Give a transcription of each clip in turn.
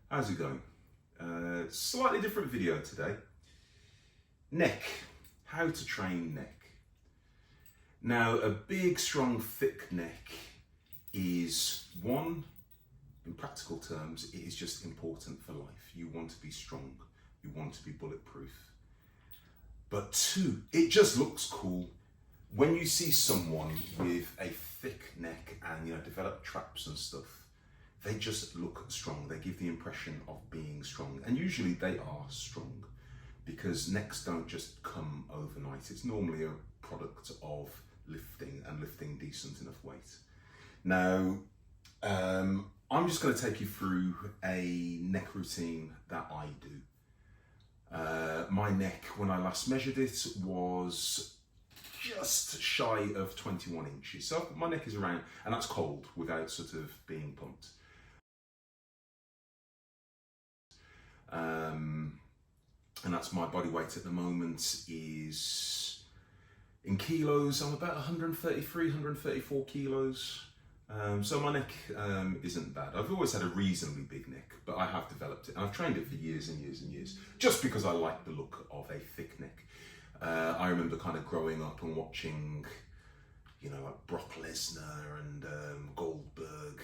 How's it going? Slightly different video today. Neck. How to train neck. Now, a big, strong, thick neck is one, in practical terms, it is just important for life. You want to be strong. You want to be bulletproof. But two, it just looks cool. When you see someone with a thick neck and develop traps and stuff, they just look strong. They give the impression of being strong, and usually they are strong because necks don't just come overnight. It's normally a product of lifting and lifting decent enough weight. Now, I'm just going to take you through a neck routine that I do. My neck, when I last measured it, was just shy of 21 inches. So my neck is around, and that's cold without sort of being pumped. And that's my body weight at the moment is, in kilos, I'm about 133, 134 kilos. So my neck isn't bad. I've always had a reasonably big neck, but I have developed it. And I've trained it for years and years and years, just because I like the look of a thick neck. I remember kind of growing up and watching, like Brock Lesnar and Goldberg.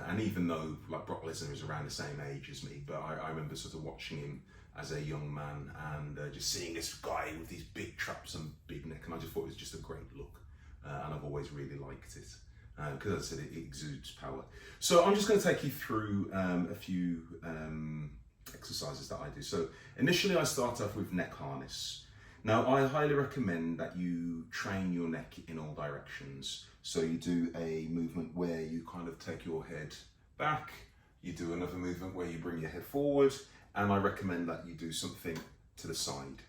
And even though like Brock Lesnar is around the same age as me, but I remember sort of watching him as a young man and just seeing this guy with these big traps and big neck, and I just thought it was just a great look, and I've always really liked it because, as I said, it exudes power. So I'm just going to take you through a few exercises that I do. So initially I start off with neck harness. Now, I highly recommend that you train your neck in all directions. So you do a movement where you kind of take your head back, you do another movement where you bring your head forward, and I recommend that you do something to the side.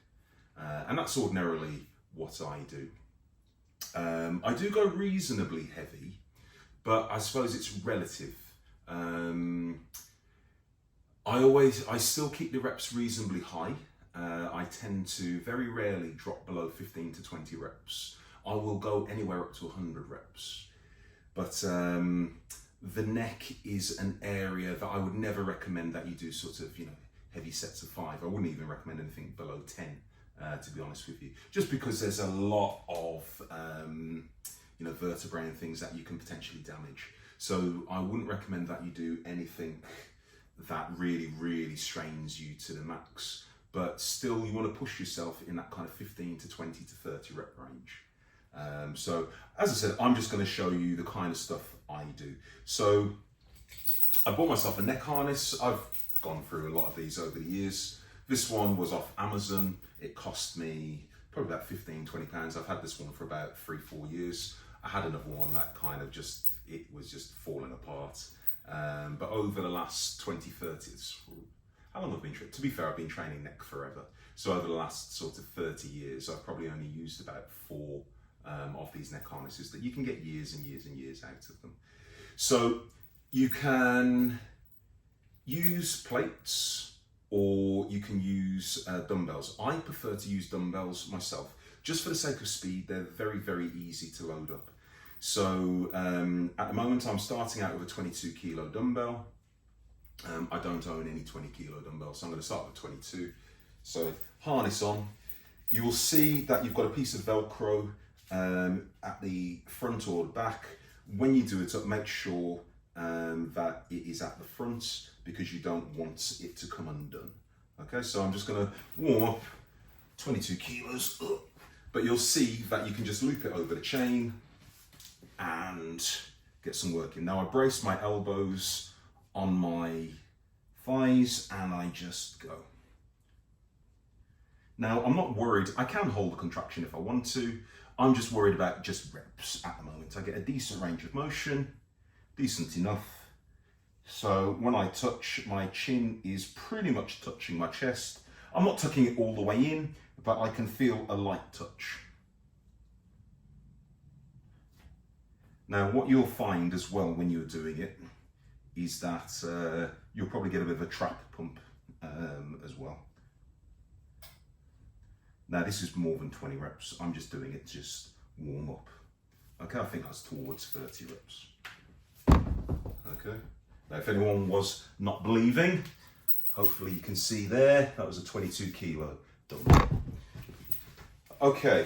And that's ordinarily what I do. I do go reasonably heavy, but I suppose it's relative. I still keep the reps reasonably high. I tend to very rarely drop below 15 to 20 reps. I will go anywhere up to 100 reps. But the neck is an area that I would never recommend that you do sort of, heavy sets of 5. I wouldn't even recommend anything below 10, to be honest with you. Just because there's a lot of, vertebrae and things that you can potentially damage. So I wouldn't recommend that you do anything that really, really strains you to the max. But still, you want to push yourself in that kind of 15 to 20 to 30 rep range. So, as I said, I'm just going to show you the kind of stuff I do. So, I bought myself a neck harness. I've gone through a lot of these over the years. This one was off Amazon. It cost me probably about 15, 20 pounds. I've had this one for about 3-4 years. I had another one that kind of it was just falling apart. But over the last 20, 30, how long have I been training? To be fair, I've been training neck forever. So over the last sort of 30 years, I've probably only used about 4 of these neck harnesses that you can get years and years and years out of them. So you can use plates or you can use dumbbells. I prefer to use dumbbells myself, just for the sake of speed. They're very, very easy to load up. So at the moment, I'm starting out with a 22 kilo dumbbell. I don't own any 20 kilo dumbbells, so I'm going to start with 22. So harness on. You will see that you've got a piece of Velcro at the front or the back. When you do it up, make sure that it is at the front because you don't want it to come undone. Okay, so I'm just going to warm up 22 kilos, but you'll see that you can just loop it over the chain and get some work in. Now I brace my elbows on my thighs and I just go. Now I'm not worried, I can hold the contraction if I want to. I'm just worried about just reps at the moment. I get a decent range of motion, decent enough. So when I touch, my chin is pretty much touching my chest. I'm not tucking it all the way in, but I can feel a light touch. Now what you'll find as well when you're doing it is that you'll probably get a bit of a trap pump as well. Now this is more than 20 reps. I'm just doing it to just warm up. Okay, I think that's towards 30 reps. Okay, Now, if anyone was not believing, hopefully you can see there, that was a 22 kilo dumbbell. Okay.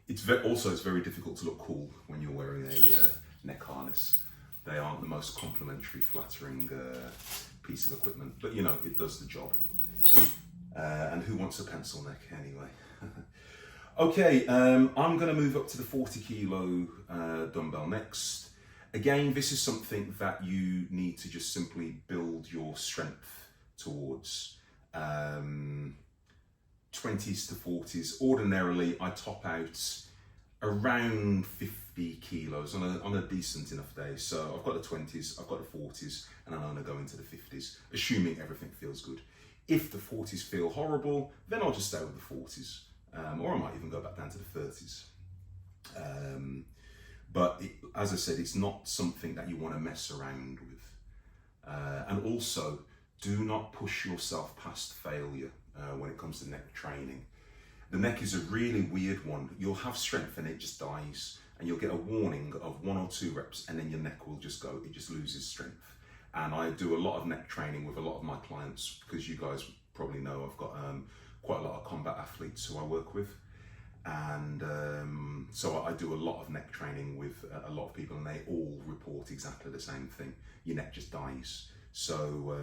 It's very difficult to look cool when you're wearing a neck harness. They aren't the most complimentary, flattering piece of equipment, but you know, it does the job. And who wants a pencil neck anyway? Okay, I'm going to move up to the 40 kilo dumbbell next. Again, this is something that you need to just simply build your strength towards. 20s to 40s. Ordinarily, I top out around 50 kilos on a decent enough day. So I've got the 20s, I've got the 40s, and I'm going to go into the 50s, assuming everything feels good. If the 40s feel horrible, then I'll just stay with the 40s, or I might even go back down to the 30s. But as I said, it's not something that you want to mess around with. And also, do not push yourself past failure when it comes to neck training. The neck is a really weird one. You'll have strength and it just dies, and you'll get a warning of 1 or 2 reps, and then your neck will just go, it just loses strength. And I do a lot of neck training with a lot of my clients, because you guys probably know I've got quite a lot of combat athletes who I work with. And so I do a lot of neck training with a lot of people, and they all report exactly the same thing. Your neck just dies. So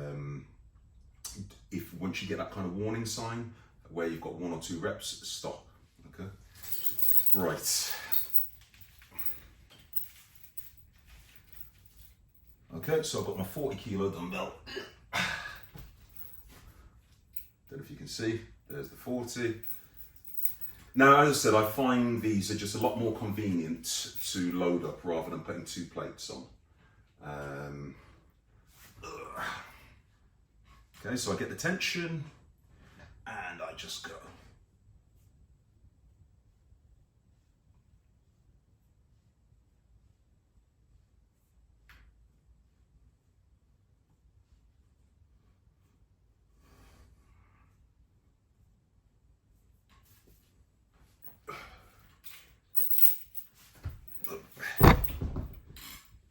if once you get that kind of warning sign where you've got 1 or 2 reps, stop. Okay, right. Okay, so I've got my 40 kilo dumbbell. Don't know if you can see, there's the 40. Now, as I said, I find these are just a lot more convenient to load up rather than putting 2 plates on. Okay, so I get the tension and I just go.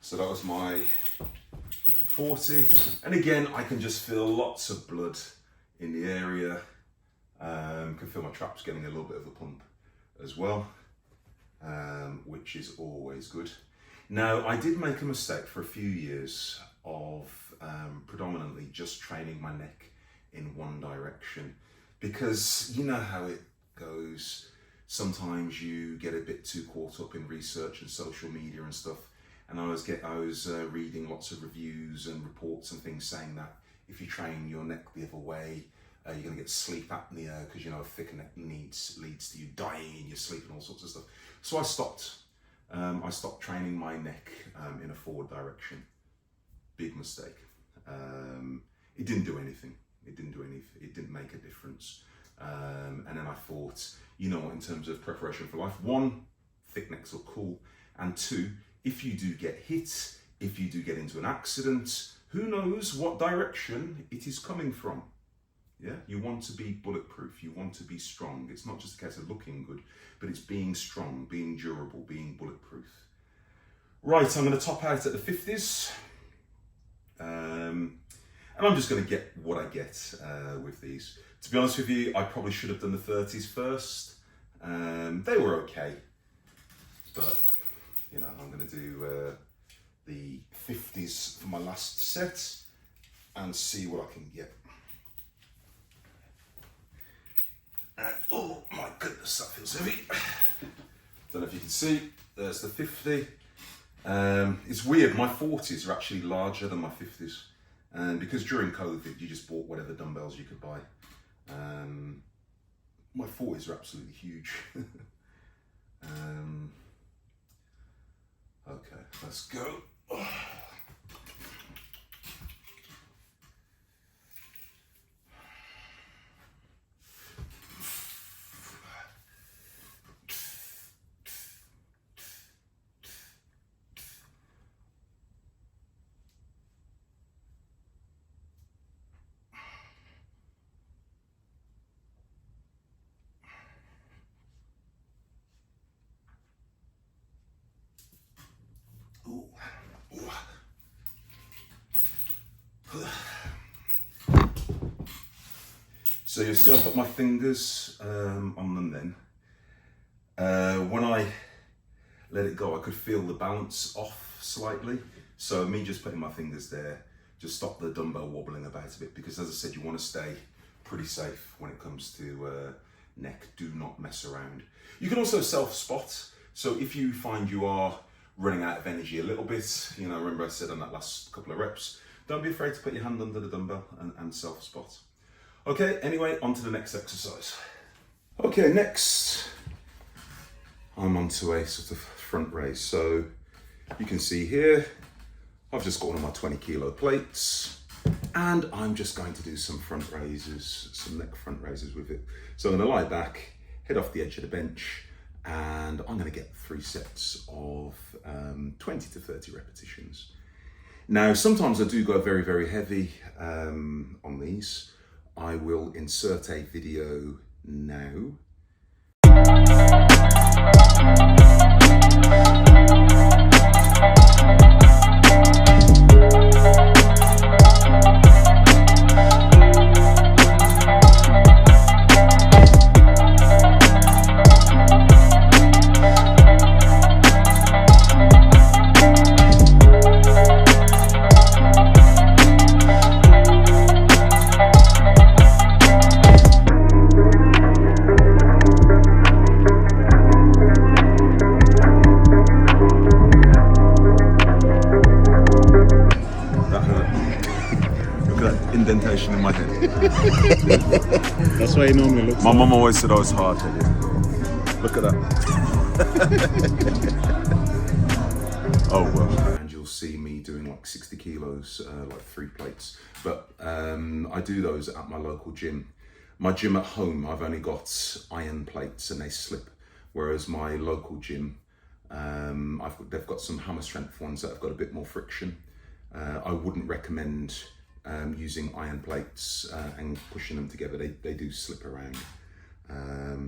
So that was my 40, and again I can just feel lots of blood in the area. Can feel my traps getting a little bit of a pump as well, which is always good. Now, I did make a mistake for a few years of predominantly just training my neck in one direction, because you know how it goes. Sometimes you get a bit too caught up in research and social media and stuff. And I was reading lots of reviews and reports and things saying that if you train your neck the other way, you're going to get sleep apnea, because you know a thicker neck leads to you dying in your sleep and all sorts of stuff. So I stopped. I stopped training my neck in a forward direction. Big mistake. It didn't do anything. It didn't make a difference. And then I thought, you know, in terms of preparation for life, 1, thick necks are cool, and 2, if you do get hit, if you do get into an accident, who knows what direction it is coming from? Yeah, you want to be bulletproof, you want to be strong. It's not just a case of looking good, but it's being strong, being durable, being bulletproof. Right, I'm going to top out at the 50s. And I'm just going to get what I get with these. To be honest with you, I probably should have done the 30s first. They were okay, but you know, I'm going to do the 50s for my last set and see what I can get. Oh my goodness, that feels heavy. Don't know if you can see, there's the 50. It's weird, my 40s are actually larger than my 50s. And because during COVID, you just bought whatever dumbbells you could buy. My 40s are absolutely huge. Okay, let's go. Ooh. So you see I put my fingers on them then. When I let it go, I could feel the balance off slightly. So me just putting my fingers there just stop the dumbbell wobbling about a bit, because as I said, you want to stay pretty safe when it comes to neck. Do not mess around. You can also self-spot. So if you find you are running out of energy a little bit, you know, remember I said on that last couple of reps, don't be afraid to put your hand under the dumbbell and self-spot. Okay, anyway, on to the next exercise. Okay, next I'm onto a sort of front raise. So you can see here, I've just got one of my 20 kilo plates and I'm just going to do some front raises, some neck front raises with it. So I'm gonna lie back, head off the edge of the bench, and I'm gonna get 3 sets of 20 to 30 repetitions. Now, sometimes I do go very, very heavy on these. I will insert a video now. Indentation in my head. That's why he normally looks. My mum always said I was hard-headed. Look at that. Oh well. And you'll see me doing like 60 kilos, like 3 plates. But I do those at my local gym. My gym at home, I've only got iron plates and they slip. Whereas my local gym, they've got some hammer strength ones that have got a bit more friction. I wouldn't recommend using iron plates and pushing them together. They do slip around.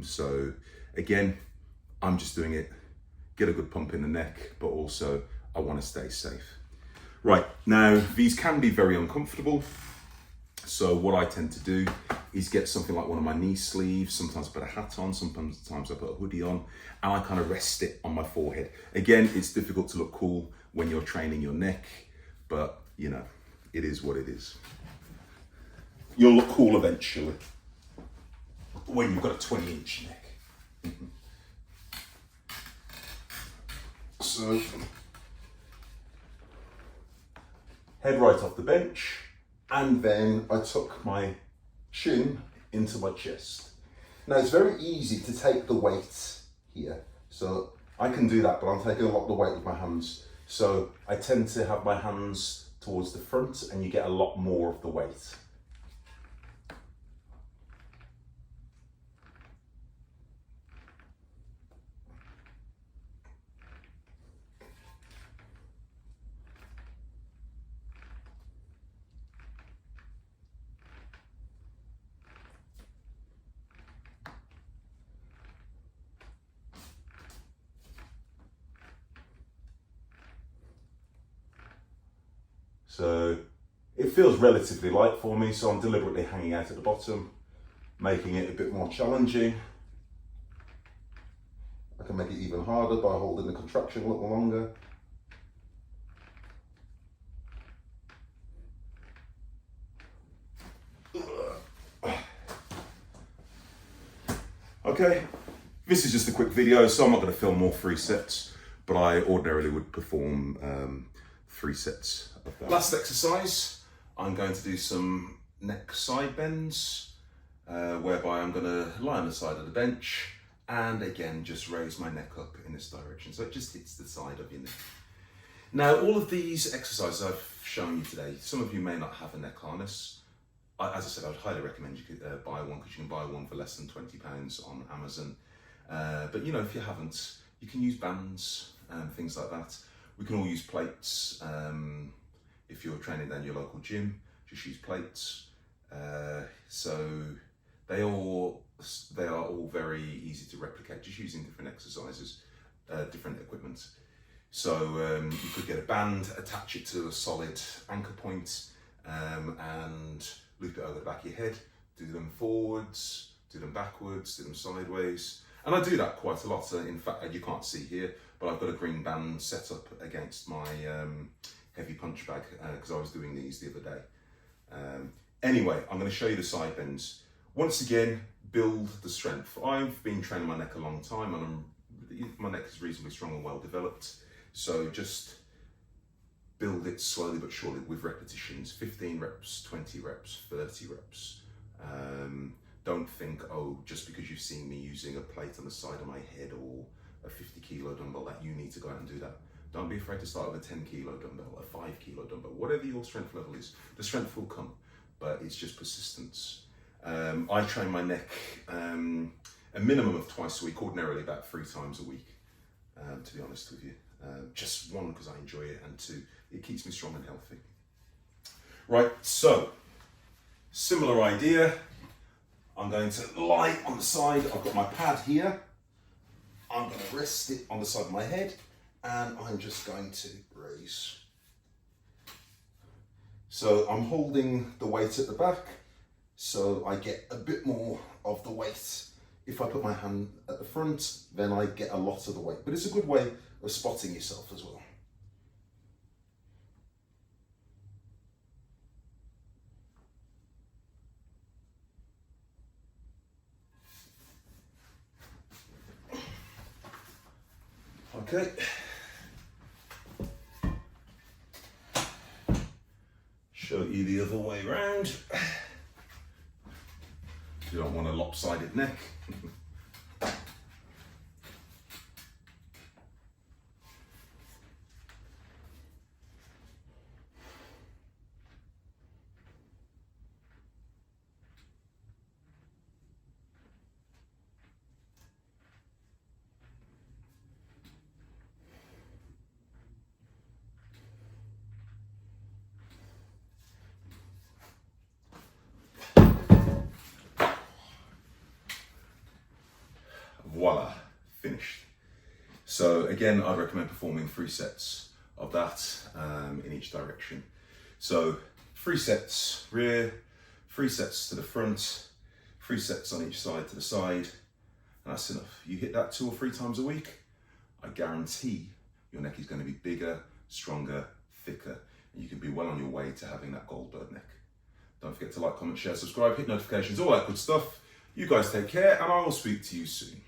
So again, I'm just doing it, get a good pump in the neck, but also I want to stay safe. Right, now these can be very uncomfortable. So what I tend to do is get something like one of my knee sleeves. Sometimes I put a hat on, sometimes I put a hoodie on, and I kind of rest it on my forehead. Again, it's difficult to look cool when you're training your neck, but you know, it is what it is. You'll look cool eventually when you've got a 20-inch neck. So, head right off the bench, and then I tuck my chin into my chest. Now it's very easy to take the weight here. So I can do that, but I'm taking a lot of the weight with my hands. So I tend to have my hands towards the front and you get a lot more of the weight. So it feels relatively light for me, so I'm deliberately hanging out at the bottom, making it a bit more challenging. I can make it even harder by holding the contraction a little longer. Okay, this is just a quick video, so I'm not going to film all 3 sets, but I ordinarily would perform 3 sets of that. Last exercise, I'm going to do some neck side bends, whereby I'm going to lie on the side of the bench and again just raise my neck up in this direction, so it just hits the side of your neck. Now, all of these exercises I've shown you today, some of you may not have a neck harness. As I said, I would highly recommend you could buy one, because you can buy one for less than £20 on Amazon. But you know, if you haven't, you can use bands and things like that. We can all use plates. If you're training down your local gym, just use plates. So they are all very easy to replicate, just using different exercises, different equipment. So you could get a band, attach it to a solid anchor point, and loop it over the back of your head. Do them forwards, do them backwards, do them sideways. And I do that quite a lot. In fact, you can't see here, but I've got a green band set up against my heavy punch bag because I was doing these the other day. Anyway, I'm going to show you the side bends. Once again, build the strength. I've been training my neck a long time and my neck is reasonably strong and well developed. So just build it slowly but surely with repetitions. 15 reps, 20 reps, 30 reps. Don't think, oh, just because you've seen me using a plate on the side of my head or a 50 kilo dumbbell that you need to go out and do that. Don't be afraid to start with a 10 kilo dumbbell, a 5 kilo dumbbell, whatever your strength level is. The strength will come, but it's just persistence. I train my neck a minimum of twice a week, ordinarily about 3 times a week, to be honest with you. Just one, because I enjoy it, and 2, it keeps me strong and healthy. Right, so, similar idea. I'm going to lie on the side. I've got my pad here. I'm going to rest it on the side of my head, and I'm just going to raise. So I'm holding the weight at the back, so I get a bit more of the weight. If I put my hand at the front, then I get a lot of the weight. But it's a good way of spotting yourself as well. Okay. Show you the other way around. You don't want a lopsided neck. Voila, finished. So again, I'd recommend performing 3 sets of that in each direction. So 3 sets rear, 3 sets to the front, 3 sets on each side to the side, and that's enough. You hit that 2 or 3 times a week, I guarantee your neck is going to be bigger, stronger, thicker, and you can be well on your way to having that Goldberg neck. Don't forget to like, comment, share, subscribe, hit notifications, all that good stuff. You guys take care, and I will speak to you soon.